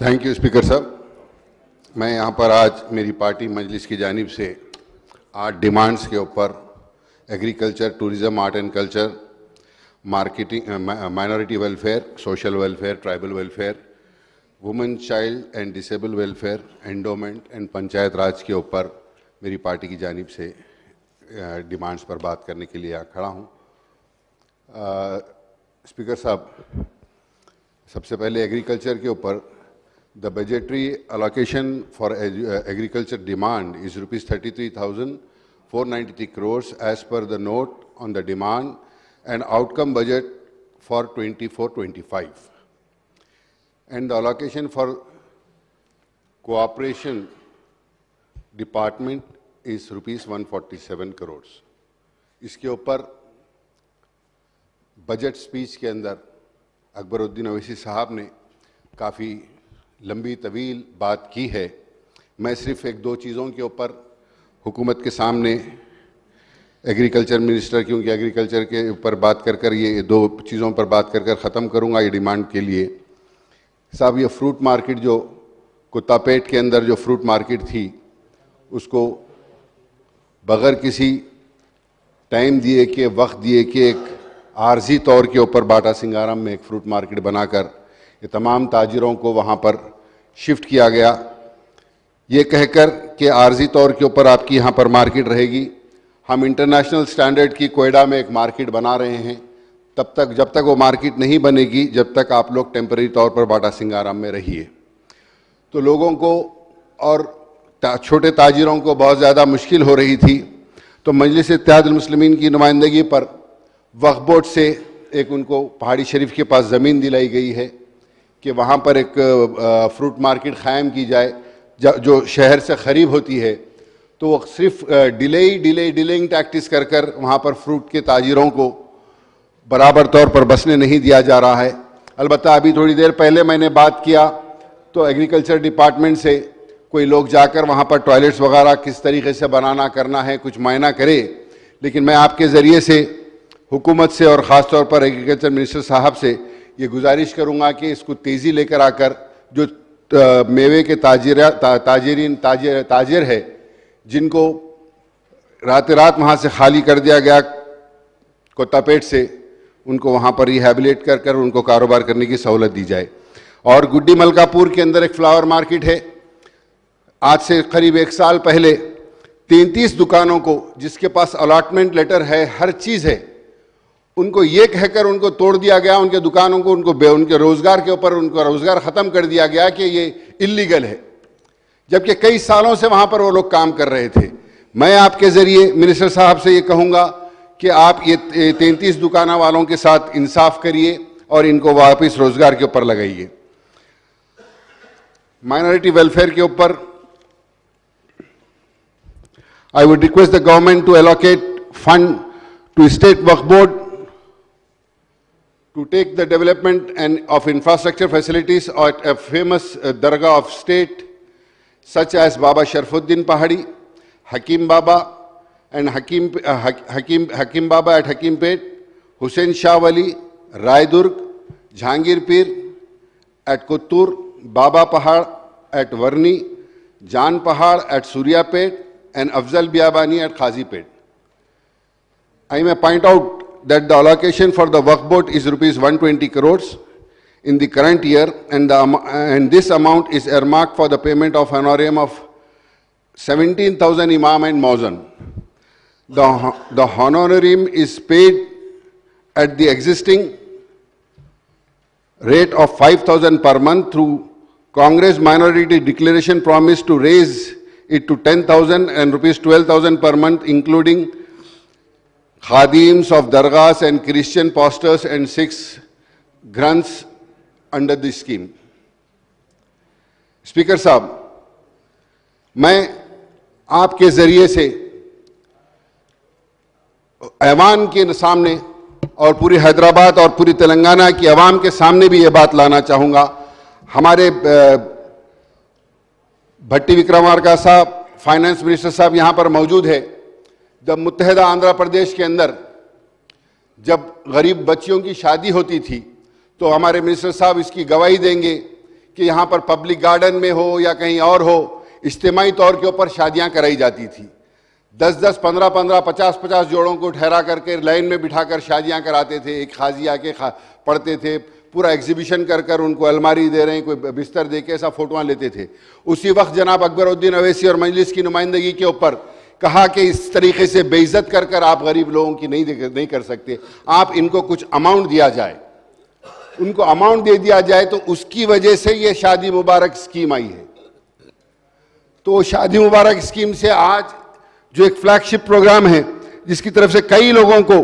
Thank you speaker साहब। मैं यहाँ पर आज मेरी पार्टी मजलिस की जानिब से 8 डिमांड्स के ऊपर agriculture, tourism, art and culture, marketing, minority welfare, social welfare, tribal welfare, women, child and disable welfare, endowment and Panchayat Raj के ऊपर मेरी पार्टी की जानिब से डिमांड्स पर बात करने के लिए यहाँ खड़ा हूँ। स्पीकर साहब, सबसे पहले एग्रीकल्चर के ऊपर the budgetary allocation for agriculture demand is ₹33,493 crores as per the note on the demand and outcome budget for 24-25 and the allocation for cooperation department is ₹147 crores। इसके ऊपर बजट स्पीच के अंदर अकबरुद्दीन अवैसी साहब ने काफ़ी लंबी तवील बात की है। मैं सिर्फ एक दो चीज़ों के ऊपर हुकूमत के सामने एग्रीकल्चर मिनिस्टर, क्योंकि एग्रीकल्चर के ऊपर बात कर ये दो चीज़ों पर बात कर ख़त्म करूँगा ये डिमांड के लिए। साहब, ये फ्रूट मार्केट जो कुत्तापेट के अंदर जो फ्रूट मार्केट थी, उसको बग़ैर किसी टाइम दिए के, वक्त दिए कि एक आर्जी तौर के ऊपर बाटा सिंगाराम में एक फ्रूट मार्केट बनाकर ये तमाम ताजिरों को वहाँ पर शिफ्ट किया गया, ये कहकर कि आर्जी तौर के ऊपर आपकी यहाँ पर मार्केट रहेगी। हम इंटरनेशनल स्टैंडर्ड की कोयडा में एक मार्केट बना रहे हैं, तब तक जब तक वो मार्केट नहीं बनेगी, जब तक आप लोग टेम्पररी तौर पर बाटा सिंगाराम में रहिए। तो लोगों को और छोटे ताजिरों को बहुत ज़्यादा मुश्किल हो रही थी। तो मजलिस इत्तेहादुल मुस्लिमीन की नुमाइंदगी पर वक्फ बोर्ड से एक उनको पहाड़ी शरीफ के पास ज़मीन दिलाई गई है कि वहाँ पर एक फ्रूट मार्केट क़ायम की जाए जो शहर से करीब होती है। तो वो सिर्फ डिलेइंग टैक्टिस कर कर वहाँ पर फ्रूट के ताजिरों को बराबर तौर पर बसने नहीं दिया जा रहा है। अलबत्ता अभी थोड़ी देर पहले मैंने बात किया तो एग्रीकल्चर डिपार्टमेंट से कोई लोग जाकर वहाँ पर टॉयलेट्स वगैरह किस तरीके से बनाना करना है कुछ मायना करे। लेकिन मैं आपके ज़रिए से हुकूमत से और ख़ास तौर पर एग्रीकल्चर मिनिस्टर साहब से ये गुजारिश करूँगा कि इसको तेज़ी लेकर आकर जो मेवे के ताजिर है जिनको रात वहाँ से खाली कर दिया गया कोत्तापेट से, उनको वहाँ पर रिहैबिलिट कर कर उनको कारोबार करने की सहूलत दी जाए। और गुड्डी मलकापुर के अंदर एक फ्लावर मार्केट है। आज से करीब 1 साल पहले 33 दुकानों को जिसके पास अलॉटमेंट लेटर है, हर चीज़ है, उनको ये कहकर उनको तोड़ दिया गया, उनके दुकानों को उनके रोज़गार के ऊपर उनका रोज़गार ख़त्म कर दिया गया कि ये इल्लीगल है, जबकि कई सालों से वहाँ पर वो लोग काम कर रहे थे। मैं आपके ज़रिए मिनिस्टर साहब से ये कहूँगा कि आप ये 33 दुकाना वालों के साथ इंसाफ करिए और इनको वापस रोज़गार के ऊपर लगाइए। माइनॉरिटी वेलफेयर के ऊपर I would request the government to allocate fund to state waqf board to take the development and of infrastructure facilities at a famous dargah of state such as Baba Sharfuddin Pahadi, Hakim Baba and Hakim Baba at Hakimpet, Hussain Shah Wali, Raidurg, Jahangir Pir at Kuttur, Baba Pahad at Varni, Jan Pahad at Suryapet and Afzal Biabani at Khazipet. I may point out that the allocation for the Waqf Board is ₹120 crores in the current year, and this amount is earmarked for the payment of honorarium of 17,000 Imam and Mauzan. The honorarium is paid at the existing rate of 5,000 per month through Congress Minority Declaration promise to raise it to 10,000 and ₹12,000 per month, including khadims of dargahs and Christian pastors and 6 grants under this scheme. Speaker साहब, मैं आपके ज़रिए से ऐवान के सामने और पूरी हैदराबाद और पूरी तेलंगाना की आवाम के सामने भी ये बात लाना चाहूँगा। हमारे भट्टी विक्रमार्का साहब, फाइनेंस मिनिस्टर साहब यहाँ पर मौजूद है। जब मुत्तहिदा आंध्र प्रदेश के अंदर जब गरीब बच्चियों की शादी होती थी तो हमारे मिनिस्टर साहब इसकी गवाही देंगे कि यहाँ पर पब्लिक गार्डन में हो या कहीं और हो, इज्तिमाई तौर के ऊपर शादियाँ कराई जाती थी। 10-10, 15-15, 50-50 जोड़ों को ठहरा करके लाइन में बिठाकर शादियाँ कराते थे। एक खाजी आके पढ़ते थे, पूरा एग्जीबिशन कर कर उनको अलमारी दे रहे हैं, कोई बिस्तर दे के ऐसा फोटोआं लेते थे। उसी वक्त जनाब अकबरुद्दीन अवैसी और मजलिस की नुमाइंदगी के ऊपर कहा कि इस तरीके से बेइज्जत कर कर आप गरीब लोगों की नहीं कर सकते, आप इनको कुछ अमाउंट दिया जाए, उनको अमाउंट दे दिया जाए। तो उसकी वजह से ये शादी मुबारक स्कीम आई है। तो शादी मुबारक स्कीम से आज जो एक फ्लैगशिप प्रोग्राम है, जिसकी तरफ से कई लोगों को,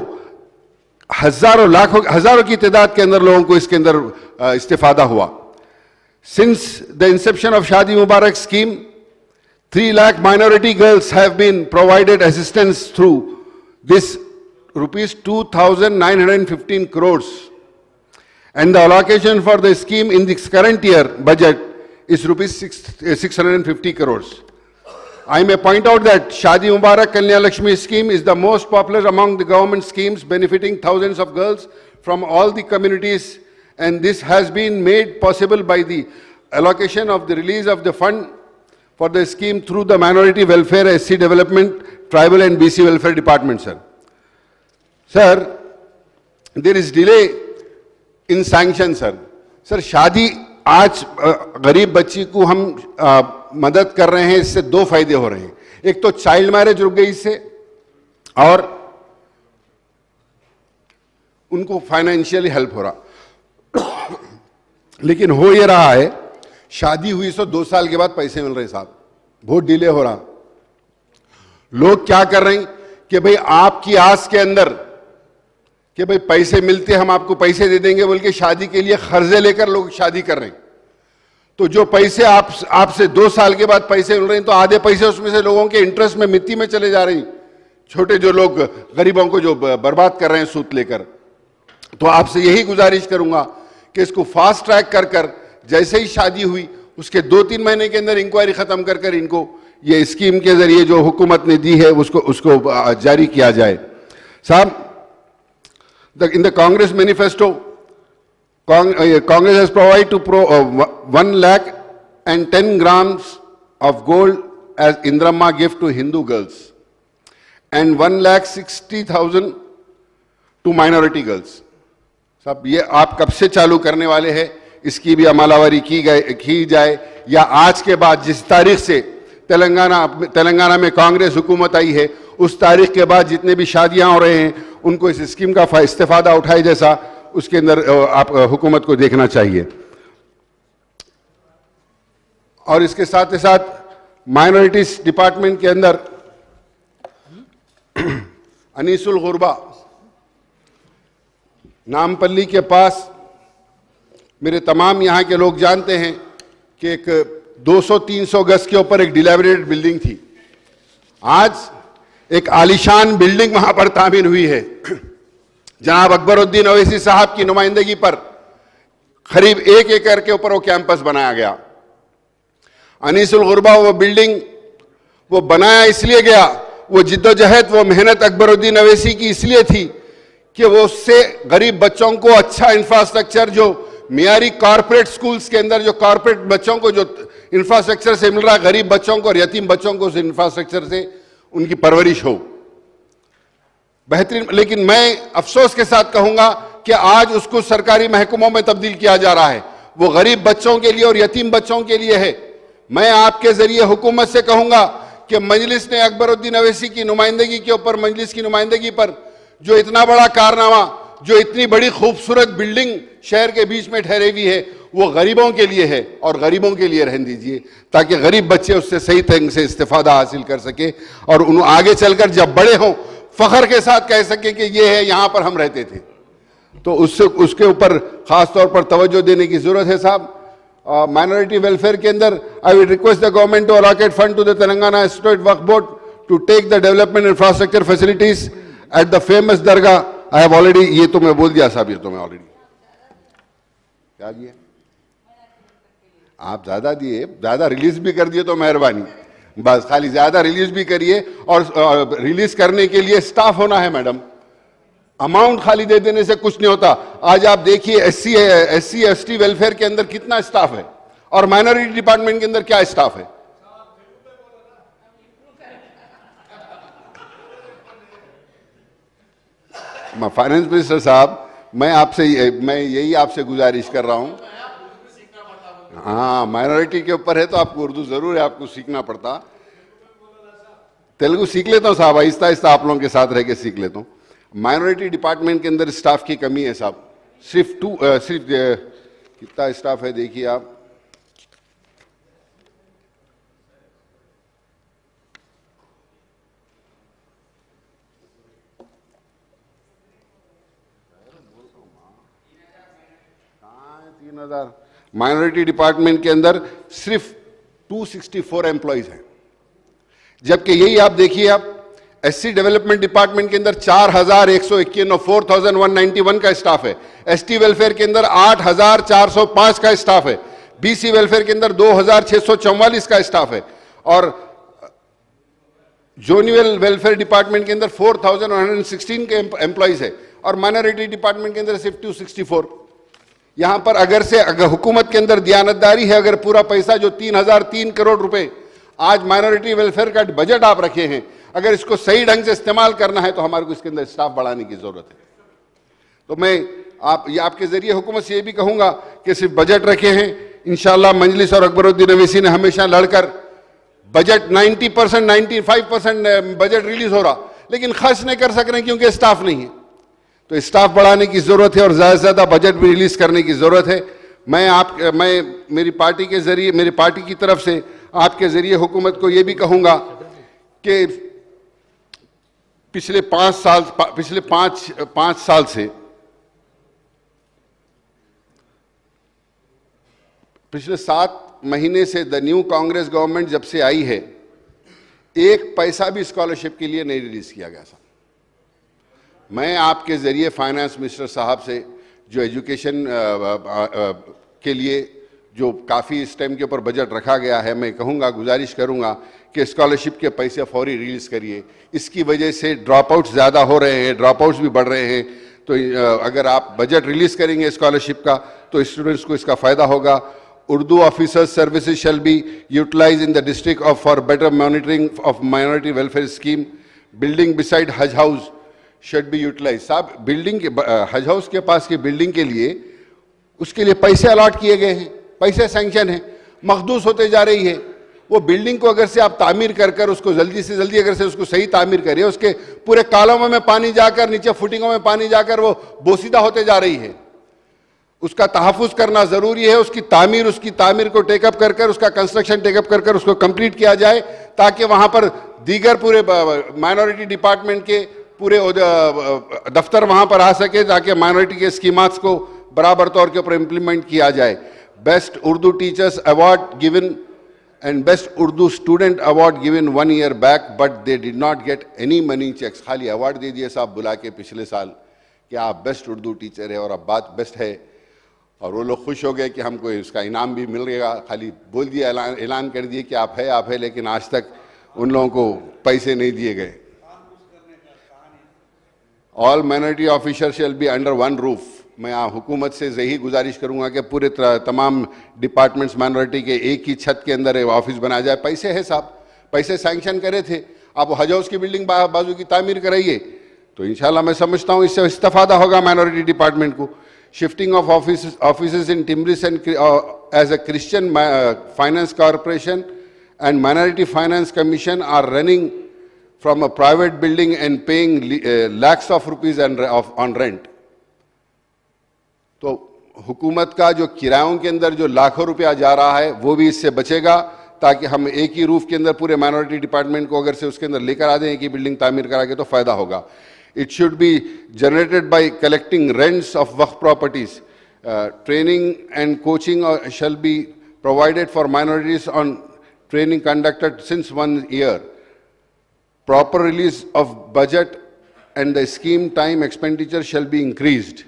हजारों लाखों हजारों की तादाद के अंदर लोगों को इसके अंदर इस्तेफादा हुआ। सिंस द इंसेप्शन ऑफ शादी मुबारक scheme, 3 lakh minority girls have been provided assistance through this rupees 2,915 crores, and the allocation for the scheme in this current year budget is rupees 650 crores. I may point out that Shadi Mubarak Kalyan Lakshmi scheme is the most popular among the government schemes benefiting thousands of girls from all the communities, and this has been made possible by the allocation of the release of the fund for the scheme through the Minority Welfare, SC Development, Tribal and BC Welfare Department, sir. Sir, there is delay in sanction, sir. Sir, शादी आज गरीब बच्ची को हम मदद कर रहे हैं, इससे 2 फायदे हो रहे हैं। एक तो चाइल्ड मैरिज रुक गई इससे, और उनको फाइनेंशियली हेल्प हो रहा। लेकिन हो ये रहा है, शादी हुई सो 2 साल के बाद पैसे मिल रहे हैं साहब, बहुत डिले हो रहा। लोग क्या कर रहे हैं कि भाई आपकी आस के अंदर कि भाई पैसे मिलते हम आपको पैसे दे देंगे बोल के शादी के लिए कर्जे लेकर लोग शादी कर रहे हैं। तो जो पैसे आपसे 2 साल के बाद पैसे मिल रहे हैं, तो आधे पैसे उसमें से लोगों के इंटरेस्ट में मिट्टी में चले जा रहे हैं, छोटे जो लोग गरीबों को जो बर्बाद कर रहे हैं सूद लेकर। तो आपसे यही गुजारिश करूंगा कि इसको फास्ट ट्रैक कर कर, जैसे ही शादी हुई उसके 2-3 महीने के अंदर इंक्वायरी खत्म कर कर इनको ये स्कीम के जरिए जो हुकूमत ने दी है उसको जारी किया जाए। साहब, in the Congress manifesto, Congress has provided to 1,10,000 grams of gold as Indramma gift to Hindu girls and 1,60,000 to minority girls. साहब, ये आप कब से चालू करने वाले हैं? इसकी भी अमलावरी की जाए, या आज के बाद जिस तारीख से तेलंगाना में कांग्रेस हुकूमत आई है उस तारीख के बाद जितने भी शादियां हो रहे हैं उनको इस स्कीम का इस्तेफादा उठाए, जैसा उसके अंदर आप हुकूमत को देखना चाहिए। और इसके साथ ही साथ माइनॉरिटीज डिपार्टमेंट के अंदर अनीसुल गुरबा नामपल्ली के पास, मेरे तमाम यहाँ के लोग जानते हैं कि एक 200-300 गज के ऊपर एक डिलैबरेटेड बिल्डिंग थी। आज एक आलीशान बिल्डिंग वहां पर तामीर हुई है। जनाब अकबरुद्दीन अवैसी साहब की नुमाइंदगी पर करीब 1 एकड़ के ऊपर वो कैंपस बनाया गया। अनीसुल गुरबा वो बिल्डिंग वो बनाया इसलिए गया, वो जिद्दोजहद, वो मेहनत अकबरुद्दीन अवैसी की इसलिए थी कि वो उससे गरीब बच्चों को अच्छा इंफ्रास्ट्रक्चर, जो मियारी कॉर्पोरेट स्कूल्स के अंदर जो कॉर्पोरेट बच्चों को जो इंफ्रास्ट्रक्चर से मिल रहा है, गरीब बच्चों को और यतीम बच्चों को उस इंफ्रास्ट्रक्चर से उनकी परवरिश हो बेहतरीन। लेकिन मैं अफसोस के साथ कहूंगा कि आज उसको सरकारी महकमों में तब्दील किया जा रहा है। वो गरीब बच्चों के लिए और यतीम बच्चों के लिए है। मैं आपके जरिए हुकूमत से कहूंगा कि मजलिस ने अकबरुद्दीन अवैसी की नुमाइंदगी के ऊपर, मजलिस की नुमाइंदगी पर जो इतना बड़ा कारनामा, जो इतनी बड़ी खूबसूरत बिल्डिंग शहर के बीच में ठहरी हुई है, वो गरीबों के लिए है और गरीबों के लिए रहने दीजिए, ताकि गरीब बच्चे उससे सही ढंग से इस्तेफादा हासिल कर सके और उन्हें आगे चलकर जब बड़े हों फख्र के साथ कह सके कि ये है, यहां पर हम रहते थे। तो उसके ऊपर खास तौर पर तवज्जो देने की जरूरत है साहब। माइनॉरिटी वेलफेयर के अंदर I will request the government to allocate fund to the Telangana state Waqf board to take the development infrastructure facilities at the famous दरगाह। आई हैव ऑलरेडी, ये तो मैं बोल दिया साहब, ये तो मैं ऑलरेडी क्या दिए, आप ज्यादा दिए, ज्यादा रिलीज भी कर दिए तो मेहरबानी, बस खाली ज्यादा रिलीज भी करिए। और रिलीज करने के लिए स्टाफ होना है मैडम, अमाउंट खाली दे देने से कुछ नहीं होता। आज आप देखिए एससी एसटी वेलफेयर के अंदर कितना स्टाफ है और माइनॉरिटी डिपार्टमेंट के अंदर क्या स्टाफ है? फाइनेंस मिनिस्टर साहब, मैं यही आपसे गुजारिश कर रहा हूं। हाँ, माइनॉरिटी के ऊपर है तो आपको उर्दू जरूर है, आपको सीखना पड़ता। तेलुगु सीख लेता हूं साहब, आहिस्ता आहिस्ता आप लोगों के साथ रह के सीख लेता हूं। माइनॉरिटी डिपार्टमेंट के अंदर स्टाफ की कमी है साहब। सिर्फ कितना स्टाफ है देखिए आप, माइनॉरिटी डिपार्टमेंट के अंदर सिर्फ 264 एम्प्लॉइज हैं, जबकि यही आप देखिए, आप एससी डेवलपमेंट डिपार्टमेंट के अंदर 4151 4191 का स्टाफ है। एसटी वेलफेयर के अंदर 8405 का स्टाफ है। बीसी वेलफेयर के अंदर 2644 का स्टाफ है। और जोनियल वेलफेयर डिपार्टमेंट के अंदर 4116 के एम्प्लॉइज है। और माइनॉरिटी डिपार्टमेंट के अंदर सिर्फ 264। यहां पर अगर हुकूमत के अंदर दयानतदारी है, अगर पूरा पैसा जो 3003 करोड़ रुपए आज माइनॉरिटी वेलफेयर का बजट आप रखे हैं, अगर इसको सही ढंग से इस्तेमाल करना है तो हमारे को इसके अंदर स्टाफ बढ़ाने की जरूरत है। तो मैं आपके जरिए हुकूमत से ये भी कहूंगा कि सिर्फ बजट रखे हैं, इंशाअल्लाह मजलिस और अकबरुद्दीन अवैसी ने हमेशा लड़कर बजट 90% 95% बजट रिलीज हो रहा, लेकिन खर्च नहीं कर सक रहे क्योंकि स्टाफ नहीं है। तो स्टाफ बढ़ाने की जरूरत है और ज्यादा से ज्यादा बजट भी रिलीज करने की जरूरत है। मैं मेरी पार्टी के जरिए, मेरी पार्टी की तरफ से आपके जरिए हुकूमत को यह भी कहूंगा कि पिछले 5 साल से पिछले 7 महीने से द न्यू कांग्रेस गवर्नमेंट जब से आई है, एक पैसा भी स्कॉलरशिप के लिए नहीं रिलीज किया गया साहब। मैं आपके जरिए फाइनेंस मिनिस्टर साहब से जो एजुकेशन के लिए जो काफ़ी इस टाइम के ऊपर बजट रखा गया है, मैं कहूँगा, गुजारिश करूँगा कि स्कॉलरशिप के पैसे फौरी रिलीज़ करिए। इसकी वजह से ड्रॉप आउट्स ज़्यादा हो रहे हैं, ड्रॉप आउट्स भी बढ़ रहे हैं। तो अगर आप बजट रिलीज़ करेंगे स्कॉलरशिप का तो स्टूडेंट्स को इसका फ़ायदा होगा। Urdu officers services shall be utilize in the district of for better monitoring of minority welfare scheme. Building beside Haj house should be utilize. साहब, बिल्डिंग के हज हाउस के पास की बिल्डिंग के लिए उसके लिए पैसे अलॉट किए गए हैं, पैसे सैंक्शन है, मखदूस होते जा रही है। वो बिल्डिंग को अगर से आप तामीर कर उसको जल्दी से जल्दी अगर से उसको सही तामीर करिए, उसके पूरे कॉलमों में पानी जाकर, नीचे फुटिंगों में पानी जाकर वो बोसीदा होते जा रही है। उसका तहफ़्फ़ुज़ करना ज़रूरी है। उसकी तामीर को टेकअप कर उसका कंस्ट्रक्शन टेकअप कर उसको कंप्लीट किया जाए, ताकि वहाँ पर दीगर पूरे माइनॉरिटी डिपार्टमेंट के पूरे दफ्तर वहाँ पर आ सके, ताकि माइनॉरिटी के स्कीमास को बराबर तौर के ऊपर इम्प्लीमेंट किया जाए। Best Urdu teachers award given and best Urdu student award given 1 year back, but they did not get any money cheques. खाली अवार्ड दे दिए साहब बुला के पिछले साल कि आप बेस्ट उर्दू टीचर है और अब बात बेस्ट है, और वो लोग खुश हो गए कि हमको इसका इनाम भी मिल गया। खाली बोल दिया, ऐलान कर दिए कि आप है, लेकिन आज तक उन लोगों को पैसे नहीं दिए गए। All minority officer shall be under one roof. मैं हुकूमत से यही गुजारिश करूंगा कि पूरे तमाम डिपार्टमेंट्स माइनॉरिटी के एक ही छत के अंदर ऑफिस बनाया जाए। पैसे है साहब, पैसे सैंक्शन करे थे, आप हज हाउस की बिल्डिंग बाजू की तामीर कराइए, तो इंशाल्लाह मैं समझता हूँ इससे इस्तेफादा होगा माइनॉरिटी डिपार्टमेंट को। शिफ्टिंग ऑफ ऑफिस इन टिम्बरिस and as a Christian finance corporation and minority finance commission are running from a private building and paying lakhs of rupees on rent। तो हुकूमत का जो किरायों के अंदर जो लाखों रुपया जा रहा है वो भी इससे बचेगा, ताकि हम एक ही रूफ के अंदर पूरे माइनॉरिटी डिपार्टमेंट को अगर से उसके अंदर लेकर आ दें, एक ही बिल्डिंग तामीर करा के, तो फायदा होगा। It should be generated by collecting rents of Waqf properties. Training and coaching shall be provided for minorities on training conducted since 1 year। Proper release of budget and the scheme time expenditure shall be increased.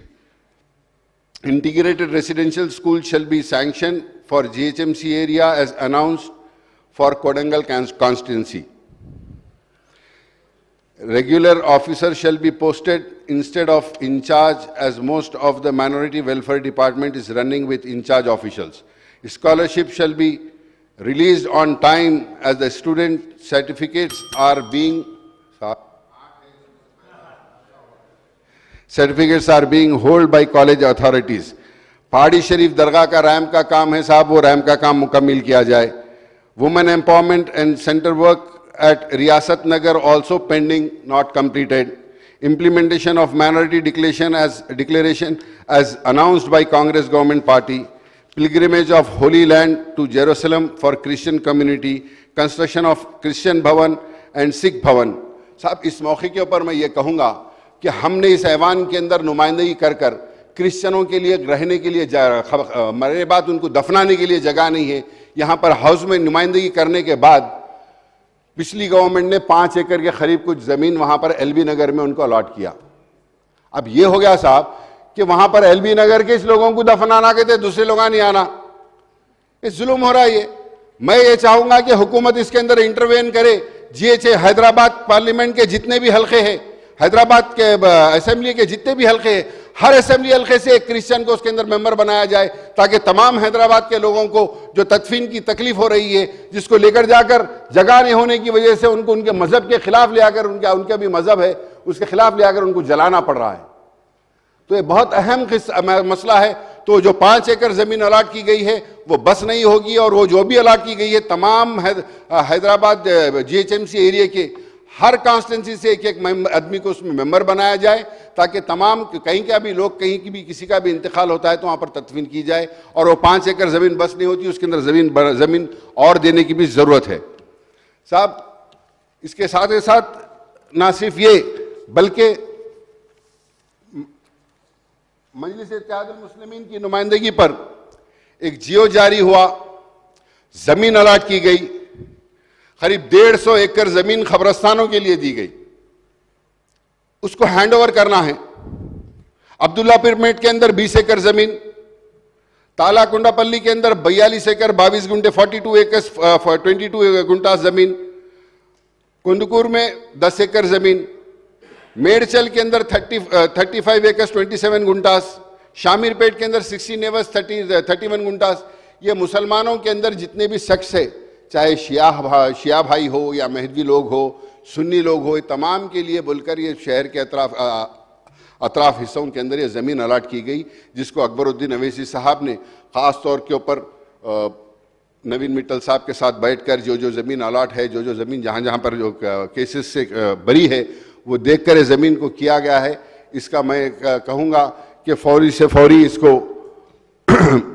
Integrated residential school shall be sanctioned for GHMC area as announced for Kodangal constituency. Regular officers shall be posted instead of in charge, as most of the minority welfare department is running with in charge officials. Scholarship shall be released on time as the student certificates are being held by college authorities. पहाड़ी शरीफ दरगाह का ramp का काम है साहब, वो ramp का काम मुकम्मिल किया जाए. Women empowerment and centre work at Riyasat Nagar also pending, not completed. Implementation of minority declaration as announced by Congress government party. Pilgrimage of Holy Land to Jerusalem for Christian community. Construction of Christian Bhavan and Sikh Bhavan. साहब इस मौके के ऊपर मैं ये कहूँगा कि हमने इस ऐवान के अंदर नुमाइंदगी कर कर क्रिश्चियनों के लिए रहने के लिए मरने बाद उनको दफनाने के लिए जगह नहीं है. यहाँ पर हाउस में नुमाइंदगी करने के बाद पिछली गवर्नमेंट ने 5 एकड़ के करीब कुछ जमीन वहां पर एलबी नगर में उनको अलॉट किया. अब ये हो गया साहब कि वहां पर एलबी नगर के इस लोगों को दफनाना कहते, दूसरे लोग नहीं आना. ये जुल्म हो रहा है. ये मैं ये चाहूंगा कि हुकूमत इसके अंदर इंटरवेन करे. जीएचए हैदराबाद पार्लियामेंट के जितने भी हल्के हैं, हैदराबाद के असेंबली के जितने भी हल्के हैं, हर असेंबली हल्के से एक क्रिश्चियन को उसके अंदर मेंबर बनाया जाए ताकि तमाम हैदराबाद के लोगों को जो तदफीन की तकलीफ हो रही है, जिसको लेकर जाकर जगह नहीं होने की वजह से उनको उनके मजहब के खिलाफ ले आकर, उनका भी मजहब है उसके खिलाफ ले आकर उनको जलाना पड़ रहा है. तो ये बहुत अहम मसला है. तो जो 5 एकड़ जमीन अलाट की गई है वो बस नहीं होगी, और वो जो भी अलाट की गई है तमाम हैदराबाद जीएचएमसी एरिया के हर कॉन्स्टिट्यूंसी से एक आदमी को उसमें मेंबर बनाया जाए ताकि तमाम कहीं का भी लोग कहीं की भी किसी का भी इंतकाल होता है तो वहाँ पर तदफीन की जाए. और वो 5 एकड़ ज़मीन बस नहीं होती, उसके अंदर ज़मीन और देने की भी ज़रूरत है. साहब इसके साथ ही साथ ना सिर्फ ये बल्कि मजलिस-ए-इत्तेहादुल मुस्लिमीन की नुमाइंदगी पर एक जियो जारी हुआ, ज़मीन अलाट की गई. करीब 150 एकड़ जमीन खबरस्तानों के लिए दी गई, उसको हैंडओवर करना है. अब्दुल्ला पिरमेट के अंदर 20 एकड़ जमीन, तालाकुंडापल्ली के अंदर 42 एकड़ 22 गुंटे 22 गुंटा जमीन, कुंदकूर में 10 एकड़ जमीन, मेडचल के अंदर 35 एकड़ 27 गुंटास, शामिरपेट के अंदर 16 एवज 31 गुंटास. ये मुसलमानों के अंदर जितने भी शख्स है, चाहे शिया भाई हो या महदवी लोग हो, सुन्नी लोग हो, तमाम के लिए बोलकर ये शहर के अतराफ हिस्सों के अंदर ये ज़मीन अलाट की गई, जिसको अकबरुद्दीन अवैसी साहब ने ख़ास तौर के ऊपर नवीन मित्तल साहब के साथ बैठकर जो जो ज़मीन अलाट है, जो जो ज़मीन जहाँ जहाँ पर जो केसेस से बरी है, वो देख कर ज़मीन को किया गया है. इसका मैं कहूँगा कि फौरी से फौरी इसको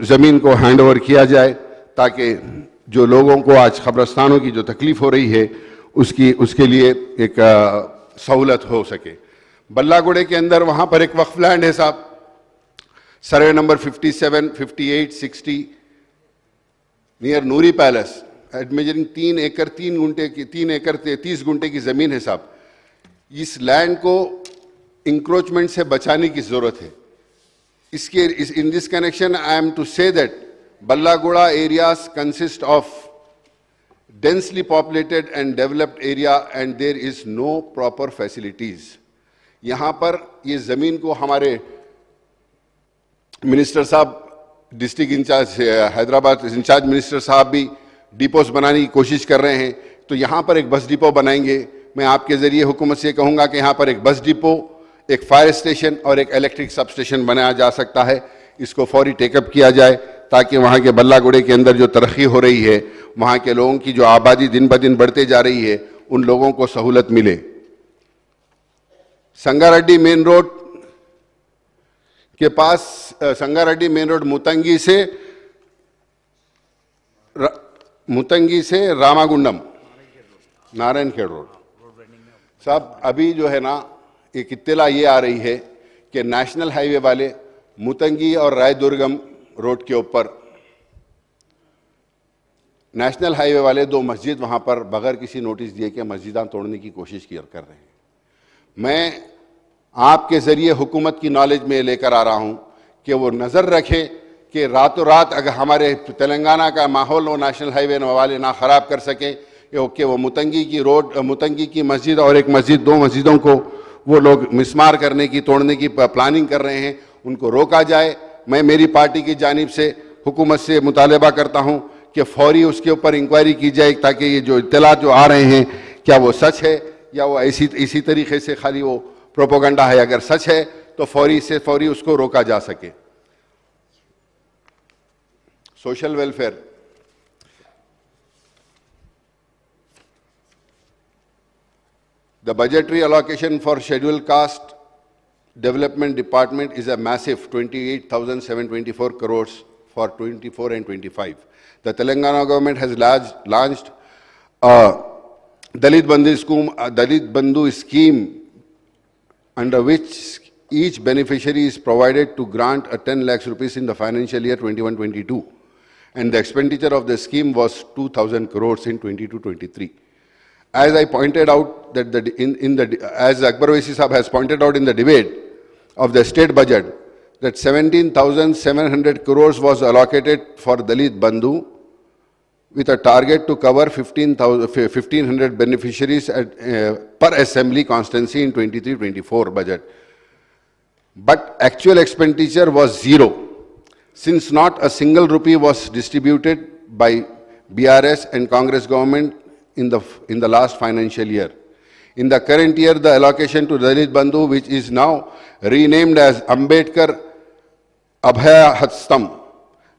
ज़मीन को हैंड ओवर किया जाए ताकि जो लोगों को आज कब्रस्तानों की जो तकलीफ हो रही है उसके लिए एक सहूलत हो सके. बल्लागुड़े के अंदर वहाँ पर एक वक्फ लैंड है साहब, सर्वे नंबर 57, 58, 60 नियर नूरी पैलेस, मेजरिंग 3 एकड़ 30 गुंटे की ज़मीन है साहब. इस लैंड को इंक्रोचमेंट से बचाने की ज़रूरत है. In this connection I am to say that Ballagura areas consist of densely populated and developed area and there is no proper facilities. यहाँ पर ये ज़मीन को हमारे मिनिस्टर साहब, district incharge Hyderabad incharge minister साहब भी डिपोज बनाने की कोशिश कर रहे हैं. तो यहाँ पर एक बस डिपो बनाएंगे. मैं आपके ज़रिए हुकूमत से कहूँगा कि यहाँ पर एक बस डिपो, एक फायर स्टेशन और एक इलेक्ट्रिक सब स्टेशन बनाया जा सकता है. इसको फौरी टेकअप किया जाए ताकि वहाँ के बल्लागुड़े के अंदर जो तरक्की हो रही है, वहाँ के लोगों की जो आबादी दिन ब दिन बढ़ते जा रही है, उन लोगों को सहूलत मिले. संगारेड्डी मेन रोड के पास, संगारेड्डी मेन रोड मुतंगी से रामागुंडम नारायणखेड़ रोड साहब, अभी जो है ना एक इत्तला ये आ रही है कि नेशनल हाईवे वाले मुतंगी और रायदुर्गम रोड के ऊपर नेशनल हाईवे वाले 2 मस्जिद वहाँ पर बगैर किसी नोटिस दिए के मस्जिदां तोड़ने की कोशिश कर रहे हैं. मैं आपके ज़रिए हुकूमत की नॉलेज में लेकर आ रहा हूँ कि वो नज़र रखें कि रातों रात अगर हमारे तेलंगाना का माहौल वो नेशनल हाईवे वाले ना ख़राब कर सकें कि वो मुतंगी की मस्जिद और एक मस्जिद, 2 मस्जिदों को वो लोग मिसमार करने की, तोड़ने की प्लानिंग कर रहे हैं, उनको रोका जाए. मैं मेरी पार्टी की जानिब से हुकूमत से मुतालबा करता हूं कि फौरी उसके ऊपर इंक्वायरी की जाए, ताकि ये जो इत्तलात जो आ रहे हैं क्या वो सच है या वो इसी तरीके से खाली वो प्रोपोगंडा है। अगर सच है तो फौरी से फौरी उसको रोका जा सके। Social welfare, the budgetary allocation for scheduled caste development department is a massive 28,724 crores for 24 and 25. The Telangana government has launched a Dalit Bandhu scheme under which each beneficiary is provided to grant a 10 lakhs rupees in the financial year 21-22, and the expenditure of the scheme was 2,000 crores in 22-23. As I pointed out that as Akbar Owaisi Sahab has pointed out in the debate of the state budget, that 17,700 crores was allocated for Dalit Bandhu with a target to cover 1,500 beneficiaries per assembly constituency in 23-24 budget. But actual expenditure was zero, since not a single rupee was distributed by BRS and Congress government in the last financial year. In the current year, the allocation to Dalit Bandhu, which is now renamed as Ambedkar Abhay Hastam,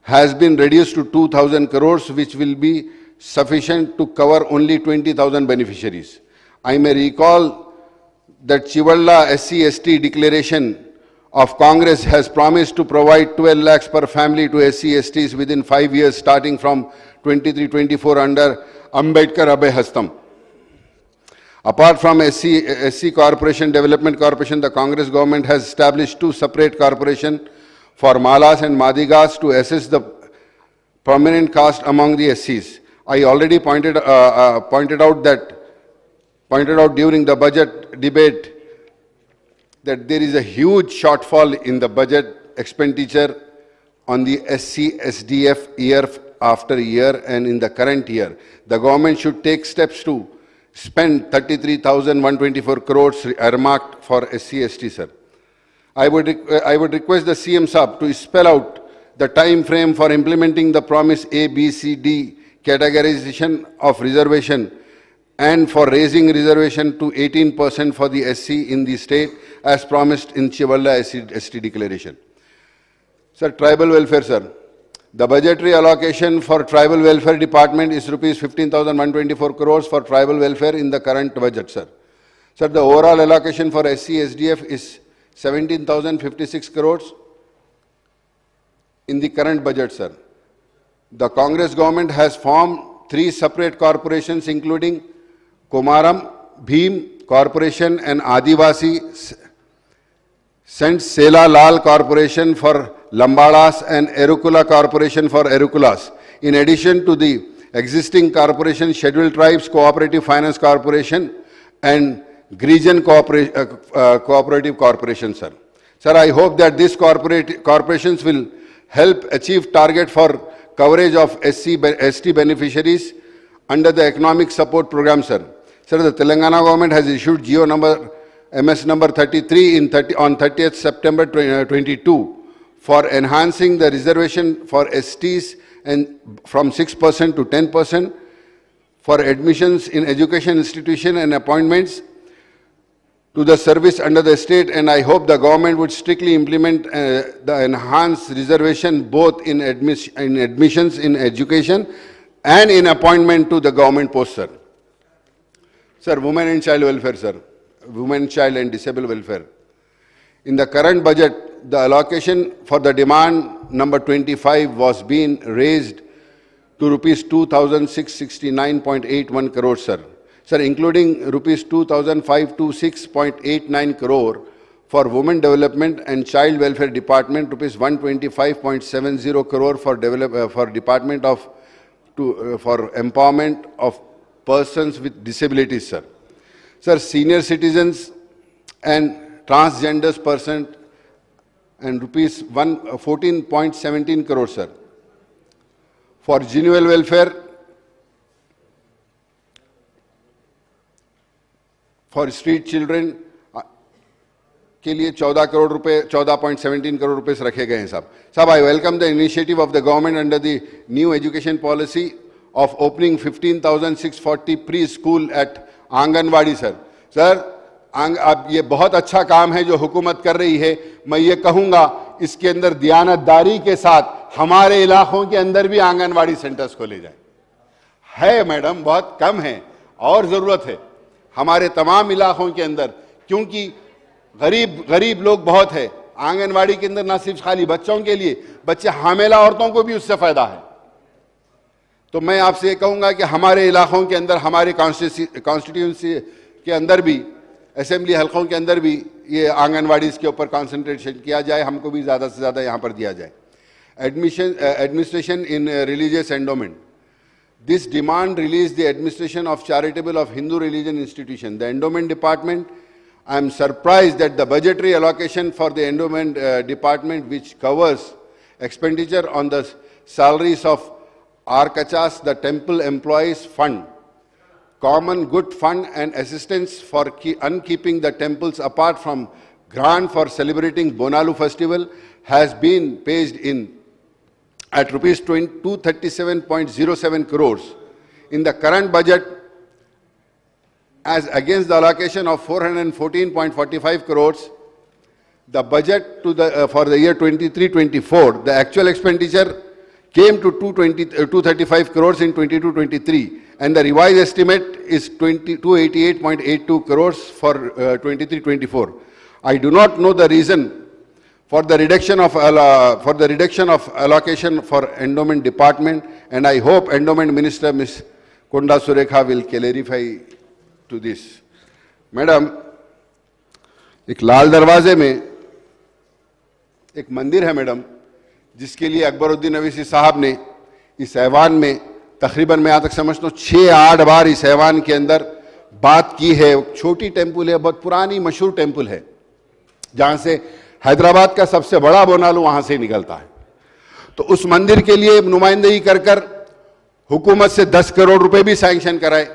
has been reduced to 2,000 crores, which will be sufficient to cover only 20,000 beneficiaries. I may recall that Chivalla SC/ST declaration of Congress has promised to provide 12 lakhs per family to SC/STs within 5 years, starting from 23-24 under Ambedkar Abhay Hastam. Apart from SC Corporation, Development Corporation, the Congress government has established 2 separate corporations for Malas and Madigas to assess the permanent caste among the SCs. I already pointed out during the budget debate that there is a huge shortfall in the budget expenditure on the SC SDF year after year, and in the current year, the government should take steps to spend 33,124 crores earmarked for SC/ST, sir. I would request the CM Sahab to spell out the time frame for implementing the promise A, B, C, D categorization of reservation and for raising reservation to 18% for the SC in the state as promised in Chivalla SC/ST declaration. Sir, tribal welfare, sir. The budgetary allocation for tribal welfare department is rupees 15,124 crores for tribal welfare in the current budget, sir. Sir, the overall allocation for SC/SDF is 17,056 crores in the current budget, sir. The Congress government has formed 3 separate corporations, including Komaram, Bhim Corporation and Adivasi Sant Sela Lal Corporation for Lambadas and Erukula Corporation for Erukulas. In addition to the existing corporation, Scheduled Tribes Cooperative Finance Corporation and Grijan Cooperative Corporation, sir. Sir, I hope that these corporations will help achieve target for coverage of ST beneficiaries under the economic support program, sir. Sir, the Telangana government has issued GO number MS number 33 on 30th September 2022 for enhancing the reservation for STs and from 6% to 10% for admissions in education institution and appointments to the service under the state, and I hope the government would strictly implement the enhanced reservation both in admissions in education and in appointment to the government post, sir. Sir, women and child welfare, sir. Women, child and disabled welfare. In the current budget, the allocation for the demand number 25 was being raised to rupees 2,669.81 crores, sir. Sir, including rupees 2,526.89 crore for women development and child welfare department, rupees 125.70 crore for department of for empowerment of persons with disabilities, sir. Sir, senior citizens and transgenders person and rupees 14.17 crore, sir. For genuine welfare, for street children, के लिए 14 करोड़ रुपए 14.17 करोड़ रुपए रखे गए हैं साहब। I welcome the initiative of the government under the new education policy of opening 15,640 pre school eight anganwadi sir अब ये बहुत अच्छा काम है जो हुकूमत कर रही है। मैं ये कहूंगा इसके अंदर दियानतदारी के साथ हमारे इलाकों के अंदर भी आंगनवाड़ी सेंटर्स खोले जाए। है मैडम, बहुत कम है और जरूरत है हमारे तमाम इलाकों के अंदर, क्योंकि गरीब लोग बहुत है। आंगनवाड़ी के अंदर ना सिर्फ खाली बच्चों के लिए, बच्चे हामिला औरतों को भी उससे फायदा है। तो मैं आपसे ये कहूंगा कि हमारे इलाकों के अंदर, हमारे कॉन्स्टिट्यूंसी के अंदर भी, असेंबली हलकों के अंदर भी ये आंगनवाड़ी के ऊपर कंसंट्रेशन किया जाए, हमको भी ज़्यादा से ज़्यादा यहाँ पर दिया जाए। Administration in religious endowment, this demand release the administration of charitable of Hindu religion institution, the endowment department. I am surprised that the budgetary allocation for the endowment department, which covers expenditure on the salaries of Arkachas, the temple employees fund, common good fund and assistance for unkeeping the temples apart from grant for celebrating Bonalu festival, has been paid in at rupees 237.07 crores in the current budget, as against the allocation of 414.45 crores. The budget for the year 23-24, the actual expenditure came to 235 crores in 22-23, and the revised estimate is 288.82 crores for 23-24. I do not know the reason for the reduction of allocation for endowment department, and I hope endowment minister Ms. Konda Surekha will clarify to this. Madam, एक लाल दरवाजे में एक मंदिर है madam, जिसके लिए अकबरुद्दीन अवैसी साहब ने इस ऐवान में तकरीबन, मैं यहाँ तक समझता हूँ 6-8 बार इस ऐवान के अंदर बात की है। छोटी टेम्पल है, बहुत पुरानी मशहूर टेम्पल है, जहाँ से हैदराबाद का सबसे बड़ा बोनालू वहाँ से निकलता है। तो उस मंदिर के लिए नुमाइंदगी कर हुकूमत से 10 करोड़ रुपए भी सैंक्शन कराए।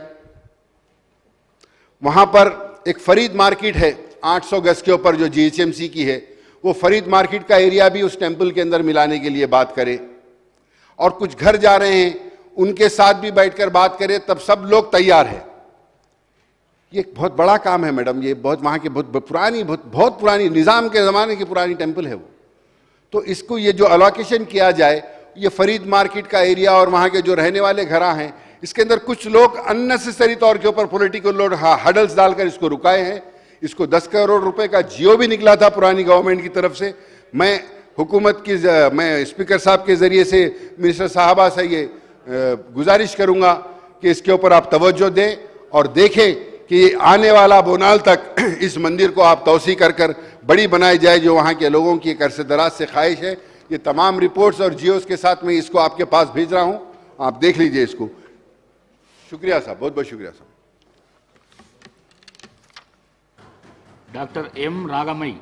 वहां पर एक फरीद मार्केट है 800 गज के ऊपर जो जीएचएमसी की है, वो फरीद मार्केट का एरिया भी उस टेंपल के अंदर मिलाने के लिए बात करे, और कुछ घर जा रहे हैं उनके साथ भी बैठकर बात करें, तब सब लोग तैयार है। ये एक बहुत बड़ा काम है मैडम, ये बहुत वहां की बहुत पुरानी निजाम के जमाने की पुरानी टेंपल है वो। तो इसको ये जो अलोकेशन किया जाए, ये फरीद मार्केट का एरिया और वहां के जो रहने वाले घरा हैं, इसके अंदर कुछ लोग अननेसेसरी तौर के ऊपर पॉलिटिकल लोड हडल्स डालकर इसको रुकाए हैं। इसको 10 करोड़ रुपए का जियो भी निकला था पुरानी गवर्नमेंट की तरफ से। मैं स्पीकर साहब के जरिए से मिनिस्टर साहबा से ये गुजारिश करूंगा कि इसके ऊपर आप तवज्जो दें और देखें कि आने वाला बोनाल तक इस मंदिर को आप तौसी कर बड़ी बनाई जाए, जो वहाँ के लोगों की एक अरसे दराज से ख्वाहिश है। ये तमाम रिपोर्ट्स और जियोस के साथ मैं इसको आपके पास भेज रहा हूँ, आप देख लीजिए इसको। शुक्रिया साहब, बहुत बहुत शुक्रिया साहब। Doctor M रागमई।